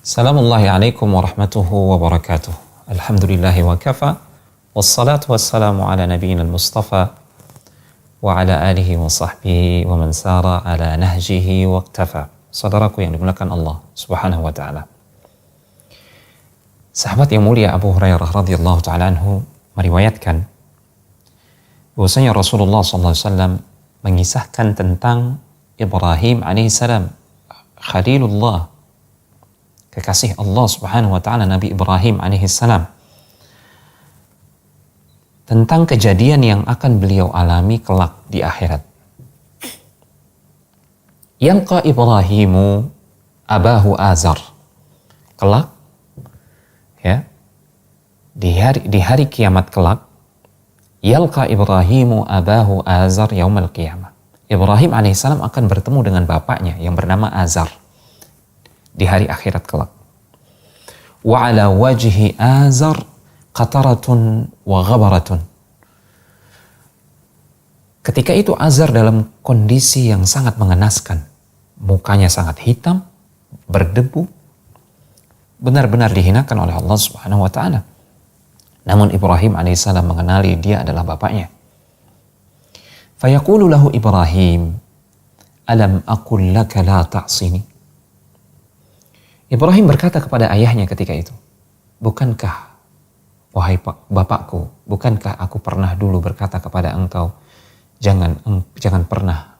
Salamullahi alaikum warahmatuhu wabarakatuh. Alhamdulillahi wa kafa. Wassalatu wassalamu ala nabiyyina al-mustafa wa ala alihi wa sahbihi wa man sara ala nahjihi wa iktafa. Saudaraku yang dimuliakan Allah subhanahu wa ta'ala. Sahabat yang mulia Abu Hurairah radhiyallahu ta'ala anhu meriwayatkan bahwasanya Rasulullah SAW mengisahkan tentang Ibrahim alaihissalam, Khalilullah, kekasih Allah subhanahu wa ta'ala, Nabi Ibrahim alaihissalam, tentang kejadian yang akan beliau alami kelak di akhirat. Yalqa Ibrahimu abahu Azar. Kelak, ya, di hari kiamat kelak, yalqa Ibrahimu abahu Azar yaumal qiyamah. Ibrahim alaihissalam akan bertemu dengan bapaknya yang bernama Azar di hari akhirat kelak. Wa ala wajhi Azar qataratun wa ghabaratun. Ketika itu Azar dalam kondisi yang sangat mengenaskan. Mukanya sangat hitam, berdebu, benar-benar dihinakan oleh Allah Subhanahu wa taala. Namun Ibrahim alaihissalam mengenali dia adalah bapaknya. Fayaqulu lahu Ibrahim, alam aqul laka la ta'sini. Ibrahim berkata kepada ayahnya ketika itu, bukankah, wahai bapakku, bukankah aku pernah dulu berkata kepada engkau, jangan pernah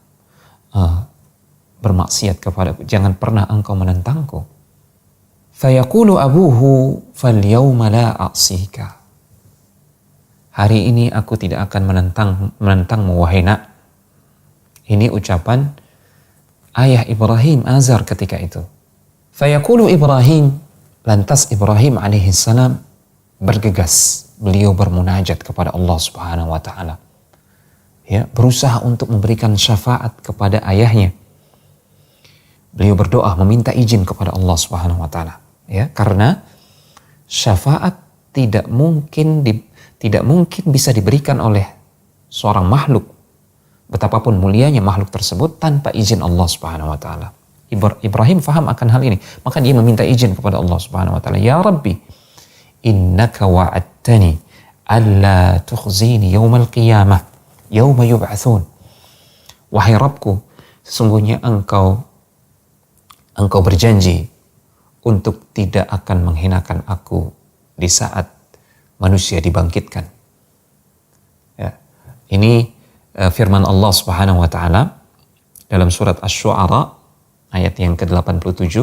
bermaksiat kepadaku, jangan pernah engkau menentangku. Fayaqulu abuhu falyawma la a'sika. Hari ini aku tidak akan menentangmu wahai nak. Ini ucapan ayah Ibrahim Azar ketika itu. Fayaqulu Ibrahim, lantas Ibrahim alaihissalam bergegas, beliau bermunajat kepada Allah Subhanahu wa taala. Ya, berusaha untuk memberikan syafaat kepada ayahnya. Beliau berdoa meminta izin kepada Allah Subhanahu wa taala, ya, karena syafaat tidak mungkin bisa diberikan oleh seorang makhluk, betapapun mulianya makhluk tersebut, tanpa izin Allah Subhanahu wa taala. Ibrahim faham akan hal ini, maka dia meminta izin kepada Allah Subhanahu wa taala. Ya Rabbi, innaka wa'adtani alla tukhzini yaumal qiyamah yauma yub'atsun. Wahai Rabbku, sesungguhnya engkau berjanji untuk tidak akan menghinakan aku di saat manusia dibangkitkan. Ya. Ini firman Allah Subhanahu wa taala dalam surat Asy-Syu'ara ayat yang ke-87.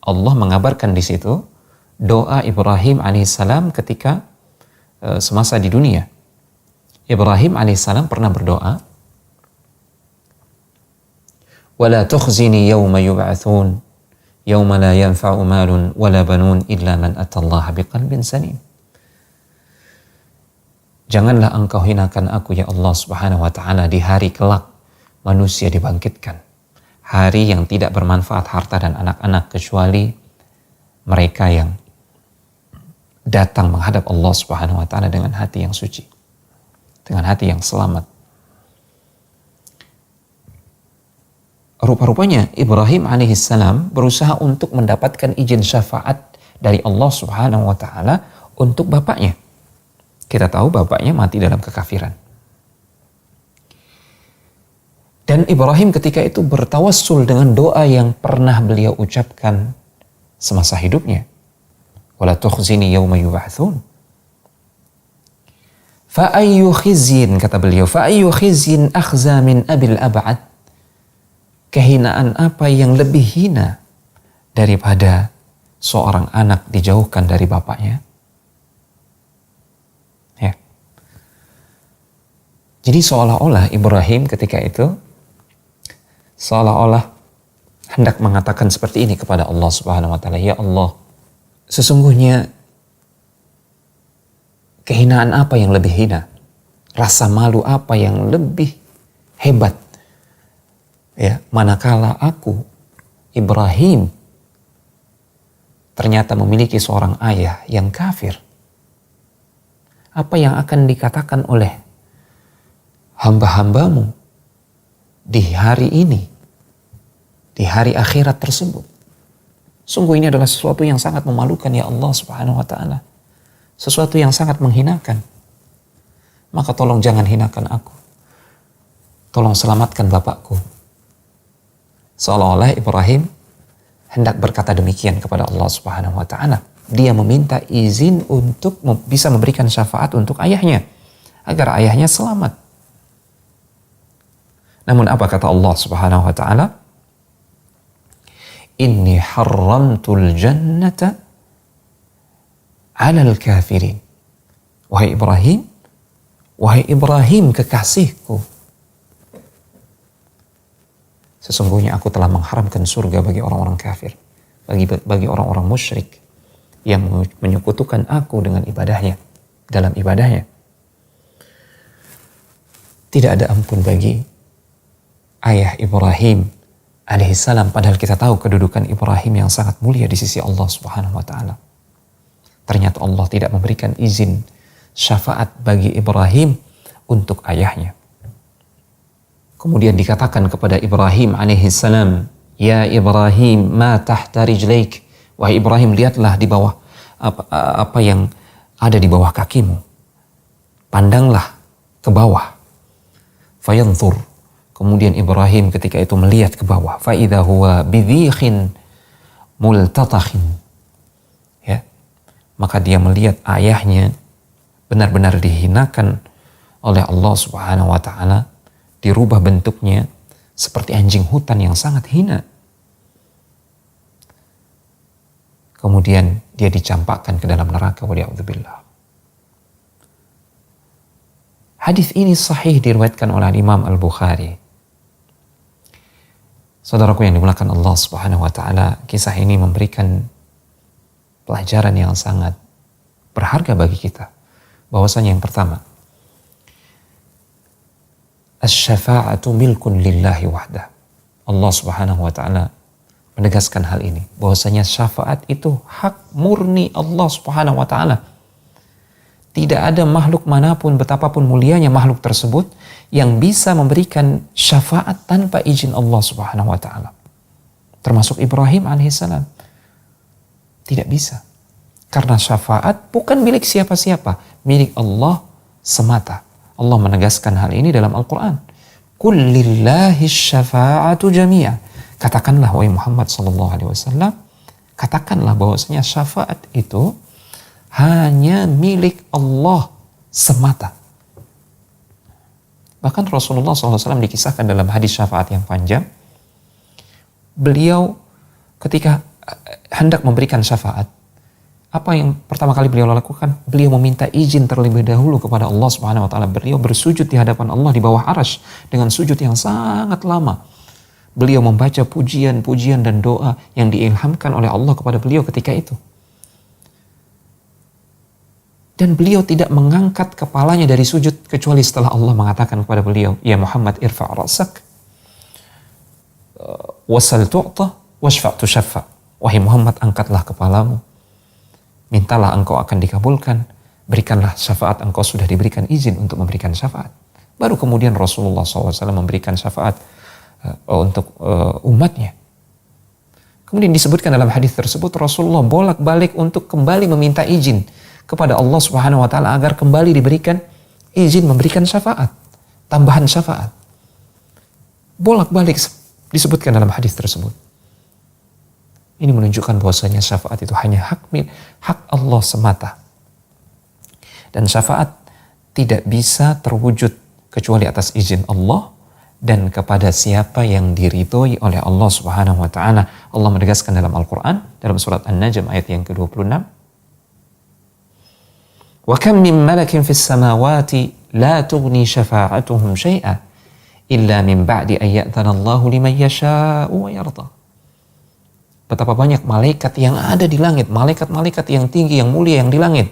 Allah mengabarkan di situ doa Ibrahim alaihissalam ketika semasa di dunia. Ibrahim alaihissalam pernah berdoa, wala tukhzini yawma yub'atsun yawma la yanfa'u malun wala banun illa man atallaha biqalbin salim. Janganlah engkau hinakan aku ya Allah Subhanahu wa taala di hari kelak manusia dibangkitkan. Hari yang tidak bermanfaat harta dan anak-anak kecuali mereka yang datang menghadap Allah Subhanahu wa taala dengan hati yang suci, dengan hati yang selamat. Rupa-rupanya Ibrahim alaihissalam berusaha untuk mendapatkan izin syafaat dari Allah Subhanahu wa taala untuk bapaknya. Kita tahu bapaknya mati dalam kekafiran. Dan Ibrahim ketika itu bertawassul dengan doa yang pernah beliau ucapkan semasa hidupnya. Wala tukhzini yawma yub'atsun. Fa ayyu khizyin, kata beliau, fa ayyu khizyin akhza min abil ab'ad. Kehinaan apa yang lebih hina daripada seorang anak dijauhkan dari bapaknya? Ya. Jadi seolah-olah Ibrahim ketika itu seolah-olah hendak mengatakan seperti ini kepada Allah Subhanahu wa taala, ya Allah, sesungguhnya kehinaan apa yang lebih hina? Rasa malu apa yang lebih hebat? Ya, manakala aku Ibrahim ternyata memiliki seorang ayah yang kafir. Apa yang akan dikatakan oleh hamba-hambamu di hari ini, di hari akhirat tersebut? Sungguh ini adalah sesuatu yang sangat memalukan ya Allah Subhanahu wa ta'ala. Sesuatu yang sangat menghinakan. Maka tolong jangan hinakan aku. Tolong selamatkan bapakku. Seolah-olah Ibrahim hendak berkata demikian kepada Allah Subhanahu wa ta'ala. Dia meminta izin untuk bisa memberikan syafaat untuk ayahnya, agar ayahnya selamat. Namun apa kata Allah Subhanahu wa ta'ala? Inni harramtul jannata 'alal kafirin. Wahai Ibrahim kekasihku, sesungguhnya aku telah mengharamkan surga bagi orang-orang kafir, bagi orang-orang musyrik yang menyekutukan aku dengan ibadahnya, dalam ibadahnya. Tidak ada ampun bagi ayah Ibrahim alaihissalam, padahal kita tahu kedudukan Ibrahim yang sangat mulia di sisi Allah Subhanahu wa ta'ala. Ternyata Allah tidak memberikan izin syafaat bagi Ibrahim untuk ayahnya. Kemudian dikatakan kepada Ibrahim alaihissalam, ya Ibrahim, ma tahta rijlaik. Wahai Ibrahim, lihatlah di bawah apa yang ada di bawah kakimu. Pandanglah ke bawah. Fayanzur. Kemudian Ibrahim ketika itu melihat ke bawah. Fa idza huwa bidhikhin multatakhin. Ya. Maka dia melihat ayahnya benar-benar dihinakan oleh Allah Subhanahu wa ta'ala, dirubah bentuknya seperti anjing hutan yang sangat hina. Kemudian dia dicampakkan ke dalam neraka, waliyadzubillah. Hadis ini sahih diriwayatkan oleh Imam Al-Bukhari. Saudaraku yang dimuliakan Allah Subhanahu wa ta'ala, kisah ini memberikan pelajaran yang sangat berharga bagi kita. Bahwasanya yang pertama, asy-syafa'atu milkun lillahi wahdah. Allah Subhanahu wa ta'ala menegaskan hal ini, bahwasanya syafaat itu hak murni Allah Subhanahu wa ta'ala. Tidak ada makhluk manapun, betapapun mulianya makhluk tersebut, yang bisa memberikan syafaat tanpa izin Allah Subhanahu wa ta'ala. Termasuk Ibrahim alaihissalam. Tidak bisa. Karena syafaat bukan milik siapa-siapa, milik Allah semata. Allah menegaskan hal ini dalam Al-Quran. Qul lillahi syafa'atu jami'a. Katakanlah wahai Muhammad SAW, katakanlah bahwasanya syafaat itu hanya milik Allah semata. Bahkan Rasulullah SAW dikisahkan dalam hadis syafaat yang panjang, beliau ketika hendak memberikan syafaat, apa yang pertama kali beliau lakukan? Beliau meminta izin terlebih dahulu kepada Allah Subhanahu wa ta'ala. Beliau bersujud di hadapan Allah di bawah arasy dengan sujud yang sangat lama. Beliau membaca pujian-pujian dan doa yang diilhamkan oleh Allah kepada beliau ketika itu. Dan beliau tidak mengangkat kepalanya dari sujud kecuali setelah Allah mengatakan kepada beliau, ya Muhammad irfa' ra'sak wasal tu'ta washfa' tushaffa. Wahai Muhammad, angkatlah kepalamu, mintalah engkau akan dikabulkan, berikanlah syafaat, engkau sudah diberikan izin untuk memberikan syafaat. Baru kemudian Rasulullah SAW memberikan syafaat untuk umatnya. Kemudian disebutkan dalam hadis tersebut, Rasulullah bolak-balik untuk kembali meminta izin kepada Allah Subhanahu wa ta'ala agar kembali diberikan izin memberikan syafaat, tambahan syafaat. Bolak-balik disebutkan dalam hadis tersebut. Ini menunjukkan bahwasanya syafaat itu hanya hak Allah semata. Dan syafaat tidak bisa terwujud kecuali atas izin Allah dan kepada siapa yang diridhoi oleh Allah Subhanahu wa ta'ala. Allah menegaskan dalam Al-Quran dalam surat An-Najm ayat yang ke-26, wa kam min malakin fis samawati la tughni syafa'atuhum syai'a illa min ba'di an ya'dhana Allahu liman yasha'u wa yarda. Betapa banyak malaikat yang ada di langit, malaikat-malaikat yang tinggi, yang mulia yang di langit.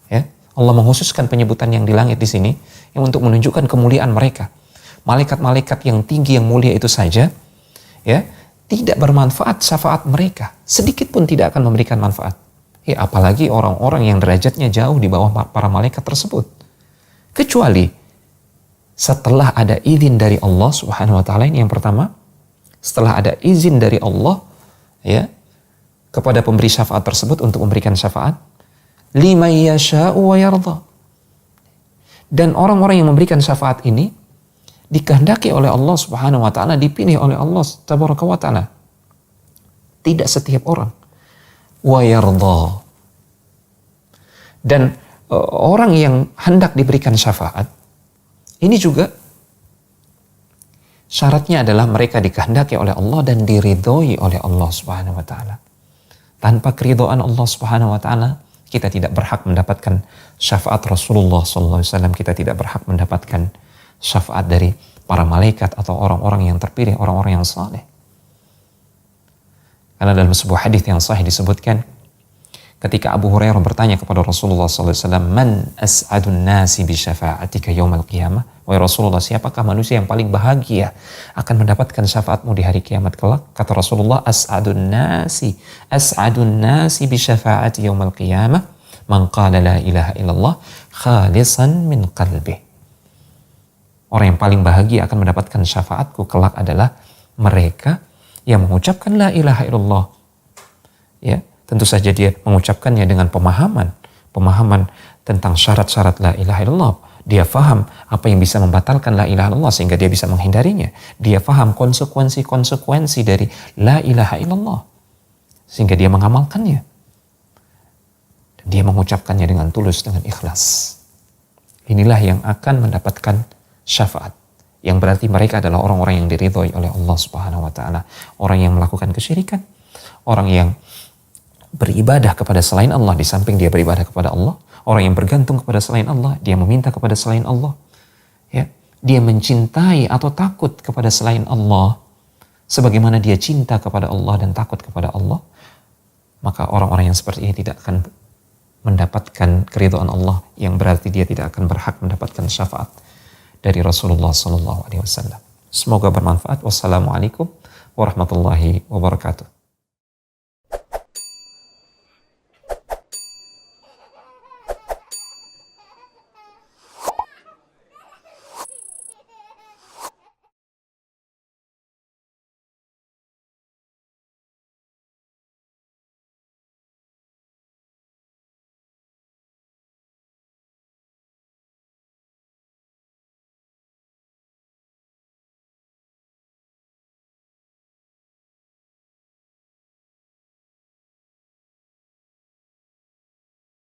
Ya, Allah mengkhususkan penyebutan yang di langit di sini yang untuk menunjukkan kemuliaan mereka. Malaikat-malaikat yang tinggi, yang mulia itu saja, ya, tidak bermanfaat syafaat mereka. Sedikit pun tidak akan memberikan manfaat. Ya, apalagi orang-orang yang derajatnya jauh di bawah para malaikat tersebut. Kecuali setelah ada izin dari Allah Subhanahu wa ta'ala, ini yang pertama. Setelah ada izin dari Allah, ya, kepada pemberi syafaat tersebut untuk memberikan syafaat liman yasha'u wa yarda. Dan orang-orang yang memberikan syafaat ini dikehendaki oleh Allah Subhanahu wa taala, dipilih oleh Allah Tabaraka wa taala. Tidak setiap orang. Wa yarda. Dan orang yang hendak diberikan syafaat ini juga syaratnya adalah mereka dikehendaki oleh Allah dan diridhoi oleh Allah Subhanahu wa taala. Tanpa keridhaan Allah Subhanahu wa taala, kita tidak berhak mendapatkan syafaat Rasulullah sallallahu alaihi wasallam, kita tidak berhak mendapatkan syafaat dari para malaikat atau orang-orang yang terpilih, orang-orang yang saleh. Karena dalam sebuah hadis yang sahih disebutkan, ketika Abu Hurairah bertanya kepada Rasulullah sallallahu alaihi wasallam, "Man as'adun nasi bi syafa'atika yaumal qiyamah?" Wahai Rasulullah, siapakah manusia yang paling bahagia akan mendapatkan syafaatmu di hari kiamat kelak? Kata Rasulullah, as'adun nasi bi syafa'ati yaumal qiyamah man qala la ilaha illallah khalisan min qalbih. Orang yang paling bahagia akan mendapatkan syafaatku kelak adalah mereka yang mengucapkan la ilaha illallah. Ya, tentu saja dia mengucapkannya dengan pemahaman tentang syarat-syarat la ilaha illallah. Dia faham apa yang bisa membatalkan la ilaha illallah sehingga dia bisa menghindarinya. Dia faham konsekuensi dari la ilaha illallah sehingga dia mengamalkannya. Dan dia mengucapkannya dengan tulus, dengan ikhlas. Inilah yang akan mendapatkan syafaat. Yang berarti mereka adalah orang-orang yang diridhoi oleh Allah Subhanahu wa taala. Orang yang melakukan kesyirikan, orang yang beribadah kepada selain Allah di samping dia beribadah kepada Allah, orang yang bergantung kepada selain Allah, dia meminta kepada selain Allah, ya, dia mencintai atau takut kepada selain Allah sebagaimana dia cinta kepada Allah dan takut kepada Allah, maka orang-orang yang seperti ini tidak akan mendapatkan keridhaan Allah, yang berarti dia tidak akan berhak mendapatkan syafaat dari Rasulullah sallallahu alaihi wasallam. Semoga bermanfaat. Wassalamualaikum warahmatullahi wabarakatuh.